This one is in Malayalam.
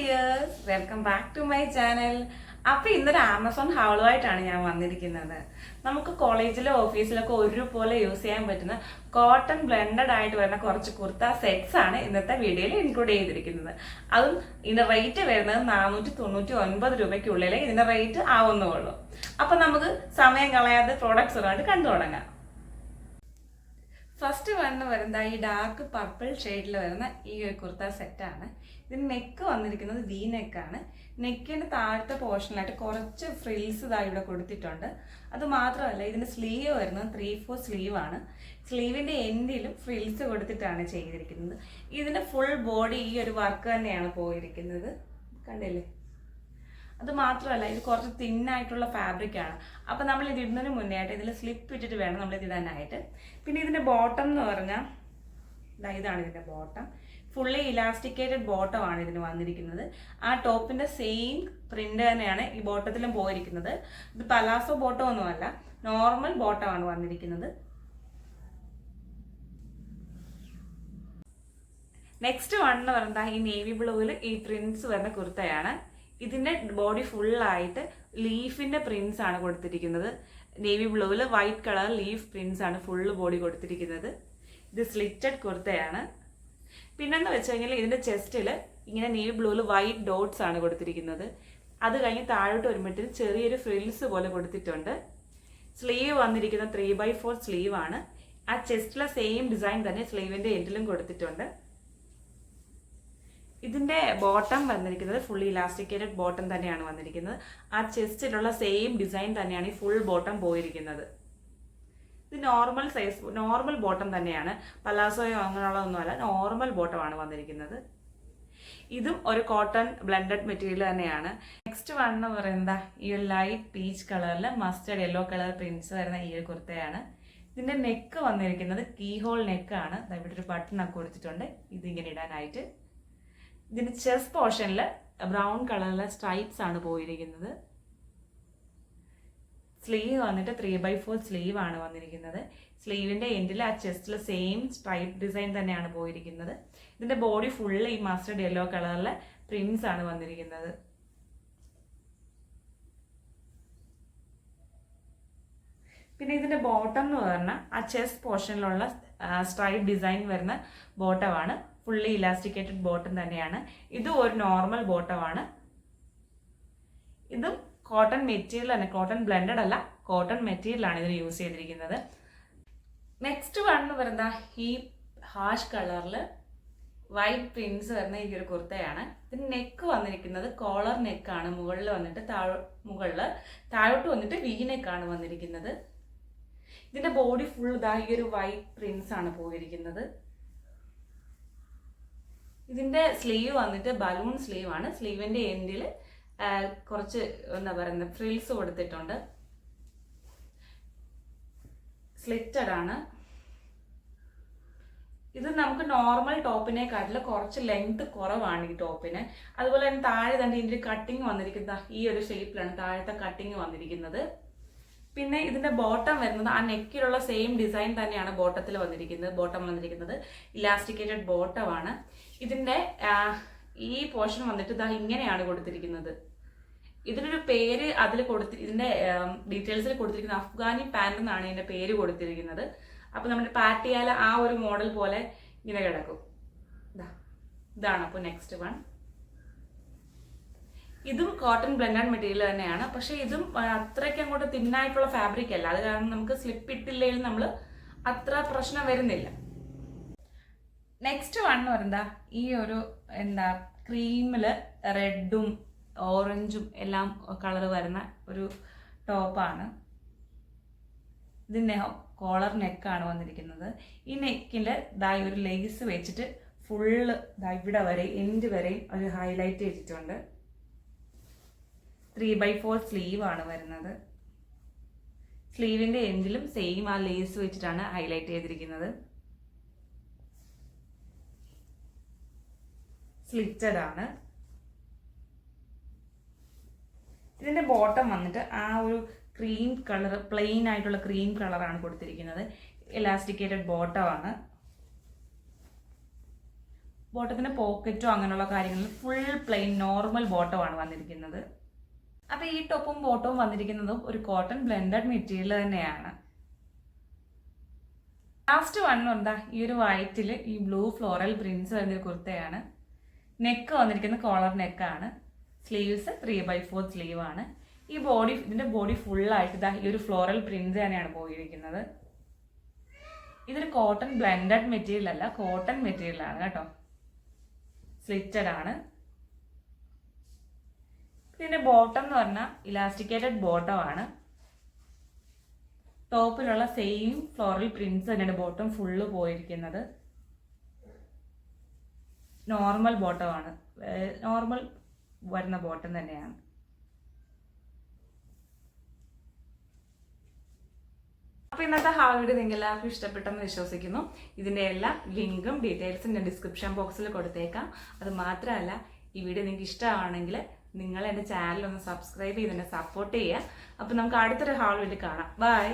Dears, welcome back to my channel. അപ്പോൾ ഇന്നൊരു ആമസോൺ ഹൗളുമായിട്ടാണ് ഞാൻ വന്നിരിക്കുന്നത്. നമുക്ക് കോളേജിലോ ഓഫീസിലൊക്കെ ഒരുപോലെ യൂസ് ചെയ്യാൻ പറ്റുന്ന കോട്ടൺ ബ്ലെൻഡഡ് ആയിട്ട് വരുന്ന കുറച്ച് കുർത്ത സെറ്റ്സ് ആണ് ഇന്നത്തെ വീഡിയോയിൽ ഇൻക്ലൂഡ് ചെയ്തിരിക്കുന്നത്. അതും ഇതിന്റെ റേറ്റ് വരുന്നത് 499 രൂപയ്ക്കുള്ളിൽ ഇതിന്റെ റേറ്റ് ആവുന്നുള്ളൂ. അപ്പം നമുക്ക് സമയം കളയാതെ പ്രോഡക്ട്സുമായിട്ട് കണ്ടു തുടങ്ങാം. ഫസ്റ്റ് വരുന്നത് ഈ ഡാർക്ക് പർപ്പിൾ ഷെയ്ഡിൽ വരുന്ന ഈ ഒരു കുർത്ത സെറ്റാണ്. ഇതിന് നെക്ക് വന്നിരിക്കുന്നത് വി നെക്കാണ്. നെക്കിൻ്റെ താഴത്തെ പോർഷനിലായിട്ട് കുറച്ച് ഫ്രിൽസ് ഇവിടെ കൊടുത്തിട്ടുണ്ട്. അത് മാത്രമല്ല ഇതിൻ്റെ സ്ലീവ് വരുന്നത് 3/4 സ്ലീവാണ്. സ്ലീവിൻ്റെ എൻഡിലും ഫ്രിൽസ് കൊടുത്തിട്ടാണ് ചെയ്തിരിക്കുന്നത്. ഇതിൻ്റെ ഫുൾ ബോഡി ഈ ഒരു വർക്ക് തന്നെയാണ് പോയിരിക്കുന്നത്, കണ്ടില്ലേ? അത് മാത്രമല്ല ഇത് കുറച്ച് തിന്നായിട്ടുള്ള ഫാബ്രിക്കാണ്. അപ്പം നമ്മൾ ഇത് ഇടുന്നതിന് മുന്നേ ആയിട്ട് ഇതിൽ സ്ലിപ്പ് ഇട്ടിട്ട് വേണം നമ്മൾ ഇത് ഇടാനായിട്ട്. പിന്നെ ഇതിൻ്റെ ബോട്ടം എന്ന് പറഞ്ഞാൽ ഇതാണ് ഇതിൻ്റെ ബോട്ടം. ഫുള്ളി ഇലാസ്റ്റിക്കേറ്റഡ് ബോട്ടമാണ് ഇതിന് വന്നിരിക്കുന്നത്. ആ ടോപ്പിൻ്റെ സെയിം പ്രിൻ്റ് തന്നെയാണ് ഈ ബോട്ടത്തിലും പോയിരിക്കുന്നത്. ഇത് പലാസോ ബോട്ടം ഒന്നുമല്ല, നോർമൽ ബോട്ടമാണ് വന്നിരിക്കുന്നത്. നെക്സ്റ്റ് എന്ന് പറഞ്ഞാൽ ഈ നേവി ബ്ലൂവിൽ ഈ പ്രിൻസ് വരുന്ന കുർത്തയാണ്. ഇതിൻ്റെ ബോഡി ഫുള്ളായിട്ട് ലീഫിൻ്റെ പ്രിൻസ് ആണ് കൊടുത്തിരിക്കുന്നത്. നേവി ബ്ലൂവിൽ വൈറ്റ് കളർ ലീഫ് പ്രിൻസ് ആണ് ഫുള്ള് ബോഡി കൊടുത്തിരിക്കുന്നത്. ഇത് സ്ലിറ്റഡ് കുർത്തയാണ്. പിന്നെന്ന് വെച്ച് കഴിഞ്ഞാൽ ഇതിൻ്റെ ചെസ്റ്റിൽ ഇങ്ങനെ നേവി ബ്ലൂവിൽ വൈറ്റ് ഡോട്ട്സ് ആണ് കൊടുത്തിരിക്കുന്നത്. അത് കഴിഞ്ഞ് താഴോട്ട് വരുമ്പോഴത്തേന് ചെറിയൊരു ഫ്രിൽസ് പോലെ കൊടുത്തിട്ടുണ്ട്. സ്ലീവ് വന്നിരിക്കുന്ന 3/4 സ്ലീവാണ്. ആ ചെസ്റ്റിലെ സെയിം ഡിസൈൻ തന്നെ സ്ലീവിൻ്റെ എൻഡിലും കൊടുത്തിട്ടുണ്ട്. ഇതിൻ്റെ ബോട്ടം വന്നിരിക്കുന്നത് ഫുള്ളി ഇലാസ്റ്റിക്കേറ്റഡ് ബോട്ടം തന്നെയാണ് വന്നിരിക്കുന്നത്. ആ ചെസ്റ്റിലുള്ള സെയിം ഡിസൈൻ തന്നെയാണ് ഈ ഫുൾ ബോട്ടം പോയിരിക്കുന്നത്. ഇത് നോർമൽ സൈസ് നോർമൽ ബോട്ടം തന്നെയാണ്, പലാസോയോ അങ്ങനെയുള്ളതൊന്നുമല്ല, നോർമൽ ബോട്ടമാണ് വന്നിരിക്കുന്നത്. ഇതും ഒരു കോട്ടൺ ബ്ലെൻഡഡ് മെറ്റീരിയൽ തന്നെയാണ്. നെക്സ്റ്റ് എന്ന് പറയുന്നത് ഈ ഒരു ലൈറ്റ് പീച്ച് കളറിൽ മസ്റ്റർഡ് യെല്ലോ കളർ പ്രിൻസ് വരുന്ന ഈ ഒരു കുർത്തയാണ്. ഇതിൻ്റെ നെക്ക് വന്നിരിക്കുന്നത് കീ ഹോൾ നെക്കാണ്. ഇവിടെ ഒരു ബട്ടണൊക്കെ കൊടുത്തിട്ടുണ്ട് ഇതിങ്ങനെ ഇടാനായിട്ട്. ഇതിൻ്റെ ചെസ്റ്റ് പോർഷനിൽ ബ്രൗൺ കളറിലെ സ്ട്രൈപ്സ് ആണ് പോയിരിക്കുന്നത്. സ്ലീവ് വന്നിട്ട് 3/4 സ്ലീവ് ആണ് വന്നിരിക്കുന്നത്. സ്ലീവിൻ്റെ എൻഡിൽ ആ ചെസ്റ്റിൽ സെയിം സ്ട്രൈപ്പ് ഡിസൈൻ തന്നെയാണ് പോയിരിക്കുന്നത്. ഇതിൻ്റെ ബോഡി ഫുള്ള് ഈ മസ്റ്റർഡ് യെല്ലോ കളറിലെ പ്രിൻസ് ആണ് വന്നിരിക്കുന്നത്. പിന്നെ ഇതിൻ്റെ ബോട്ടം എന്ന് പറഞ്ഞാൽ ആ ചെസ്റ്റ് പോർഷനിലുള്ള സ്ട്രൈപ്പ് ഡിസൈൻ വരുന്ന ബോട്ടമാണ്. ഫുള്ളി ഇലാസ്റ്റിക്കേറ്റഡ് ബോട്ടം തന്നെയാണ്. ഇതും ഒരു നോർമൽ ബോട്ടമാണ്. ഇതും കോട്ടൺ മെറ്റീരിയൽ തന്നെ, കോട്ടൺ ബ്ലെൻഡഡ് അല്ല, കോട്ടൺ മെറ്റീരിയലാണ് ഇതിന് യൂസ് ചെയ്തിരിക്കുന്നത്. നെക്സ്റ്റ് എന്ന് പറയുന്നത് ഈ ഹാഷ് കളറിൽ വൈറ്റ് പ്രിൻസ് വരുന്ന ഈ ഒരു കുർത്തയാണ്. ഇതിന് നെക്ക് വന്നിരിക്കുന്നത് കോളർ നെക്കാണ്. മുകളിൽ വന്നിട്ട് താഴോട്ട് വന്നിട്ട് വി നെക്കാണ് വന്നിരിക്കുന്നത്. ഇതിൻ്റെ ബോഡി ഫുൾ ഈ ഒരു വൈറ്റ് പ്രിൻസ് ആണ് പോയിരിക്കുന്നത്. ഇതിൻ്റെ സ്ലീവ് വന്നിട്ട് ബലൂൺ സ്ലീവ് ആണ്. സ്ലീവിൻ്റെ എൻഡിൽ കുറച്ച് എന്താ പറയുന്നത് ഫ്രിൽസ് കൊടുത്തിട്ടുണ്ട്. സ്ലിറ്റഡ് ആണ്. ഇത് നമുക്ക് നോർമൽ ടോപ്പിനെക്കാട്ടിൽ കുറച്ച് ലെങ്ത് കുറവാണ് ഈ ടോപ്പിന്. അതുപോലെ തന്നെ താഴെ തന്നെ ഇതിൻ്റെ കട്ടിങ് വന്നിരിക്കുന്നത് ഈ ഒരു ഷേപ്പിലാണ് താഴത്തെ കട്ടിങ് വന്നിരിക്കുന്നത്. പിന്നെ ഇതിൻ്റെ ബോട്ടം വരുന്നത് ആ നെക്കിലുള്ള സെയിം ഡിസൈൻ തന്നെയാണ് ബോട്ടം വന്നിരിക്കുന്നത്. ഇലാസ്റ്റിക്കേറ്റഡ് ബോട്ടമാണ്. ഇതിൻ്റെ ഈ പോർഷൻ വന്നിട്ട് ഇങ്ങനെയാണ് കൊടുത്തിരിക്കുന്നത്. ഇതിനൊരു പേര് ഇതിൻ്റെ ഡീറ്റെയിൽസിൽ കൊടുത്തിരിക്കുന്നത് അഫ്ഗാനി പാൻറ് എന്നാണ് ഇതിൻ്റെ പേര് കൊടുത്തിരിക്കുന്നത്. അപ്പോൾ നമ്മുടെ പാറ്റിയാല ആ ഒരു മോഡൽ പോലെ ഇങ്ങനെ കിടക്കും. ഇതാണ് അപ്പോൾ നെക്സ്റ്റ് ഇതും കോട്ടൺ ബ്ലെൻഡഡ് മെറ്റീരിയൽ തന്നെയാണ്. പക്ഷേ ഇതും അത്രയ്ക്ക് അങ്ങോട്ട് തിന്നായിട്ടുള്ള ഫാബ്രിക് അല്ല. അത് കാരണം നമുക്ക് സ്ലിപ്പ് ഇട്ടില്ലെങ്കിൽ നമ്മൾ അത്ര പ്രശ്നം വരുന്നില്ല. നെക്സ്റ്റ് പറയുന്നത് ഈ ഒരു ക്രീമിൽ റെഡും ഓറഞ്ചും എല്ലാം കളർ വരുന്ന ഒരു ടോപ്പാണ്. ഇതിൻ്റെ കോളർ നെക്കാണ് വന്നിരിക്കുന്നത്. ഈ നെക്കിൽ ഒരു ലേസ് വെച്ചിട്ട് ഫുള്ള് ഇവിടെ വരെ എൻഡ് വരെയും ഒരു ഹൈലൈറ്റ് ചെയ്തിട്ടുണ്ട്. 3/4 സ്ലീവ് ആണ് വരുന്നത്. സ്ലീവിൻ്റെ എൻഡിലും സെയിം ആ ലേസ് വെച്ചിട്ടാണ് ഹൈലൈറ്റ് ചെയ്തിരിക്കുന്നത്. സ്ലിറ്റഡ് ആണ്. ഇതിൻ്റെ ബോട്ടം വന്നിട്ട് ആ ഒരു ക്രീം കളർ, പ്ലെയിൻ ആയിട്ടുള്ള ക്രീം കളറാണ് കൊടുത്തിരിക്കുന്നത്. ഇലാസ്റ്റിക്കേറ്റഡ് ബോട്ടമാണ്. ബോട്ടത്തിന് പോക്കറ്റോ അങ്ങനെയുള്ള കാര്യങ്ങളിൽ ഫുൾ പ്ലെയിൻ നോർമൽ ബോട്ടമാണ് വന്നിരിക്കുന്നത്. അപ്പോൾ ഈ ടോപ്പും ബോട്ടവും വന്നിരിക്കുന്നതും ഒരു കോട്ടൺ ബ്ലെൻഡഡ് മെറ്റീരിയൽ തന്നെയാണ്. ലാസ്റ്റ് വണ്ണുണ്ടാ ഈ ഒരു വൈറ്റിൽ ഈ ബ്ലൂ ഫ്ലോറൽ പ്രിന്റ്സ് വരുന്നൊരു കുർത്തയാണ്. നെക്ക് വന്നിരിക്കുന്ന കോളർ നെക്കാണ്. സ്ലീവ്സ് 3/4 സ്ലീവ് ആണ്. ഇതിന്റെ ബോഡി ഫുള്ളായിട്ട് ഇതാ ഈ ഒരു ഫ്ലോറൽ പ്രിന്റ് തന്നെയാണ് പോയിരിക്കുന്നത്. ഇതൊരു കോട്ടൺ ബ്ലെൻഡഡ് മെറ്റീരിയൽ അല്ല, കോട്ടൺ മെറ്റീരിയൽ ആണ് കേട്ടോ. സ്ലിറ്റഡ് ആണ്. ഇതിന്റെ ബോട്ടം എന്ന് പറഞ്ഞാൽ ഇലാസ്റ്റിക്കേറ്റഡ് ബോട്ടം ആണ്. ടോപ്പിലുള്ള സെയിം ഫ്ലോറൽ പ്രിന്റ്സ് തന്നെയാണ് ബോട്ടം ഫുള്ള് പോയിരിക്കുന്നത്. നോർമൽ ബോട്ടം ആണ്, നോർമൽ വരുന്ന ബോട്ടം തന്നെയാണ്. അപ്പോൾ ഇന്നത്തെ ഹാൾ വീഡിയോ നിങ്ങൾക്ക് എല്ലാവർക്കും ഇഷ്ടപ്പെട്ടെന്ന് വിശ്വസിക്കുന്നു. ഇതിൻ്റെ എല്ലാ ലിങ്കും ഡീറ്റെയിൽസും ഞാൻ ഡിസ്ക്രിപ്ഷൻ ബോക്സിൽ കൊടുത്തേക്കാം. അത് മാത്രമല്ല, ഈ വീഡിയോ നിങ്ങൾക്ക് ഇഷ്ടമാണെങ്കിൽ നിങ്ങൾ എൻ്റെ ചാനൽ ഒന്ന് സബ്സ്ക്രൈബ് ചെയ്ത് എന്നെ സപ്പോർട്ട് ചെയ്യുക. അപ്പോൾ നമുക്ക് അടുത്തൊരു ഹാൾ വീഡിയോ കാണാം. ബൈ.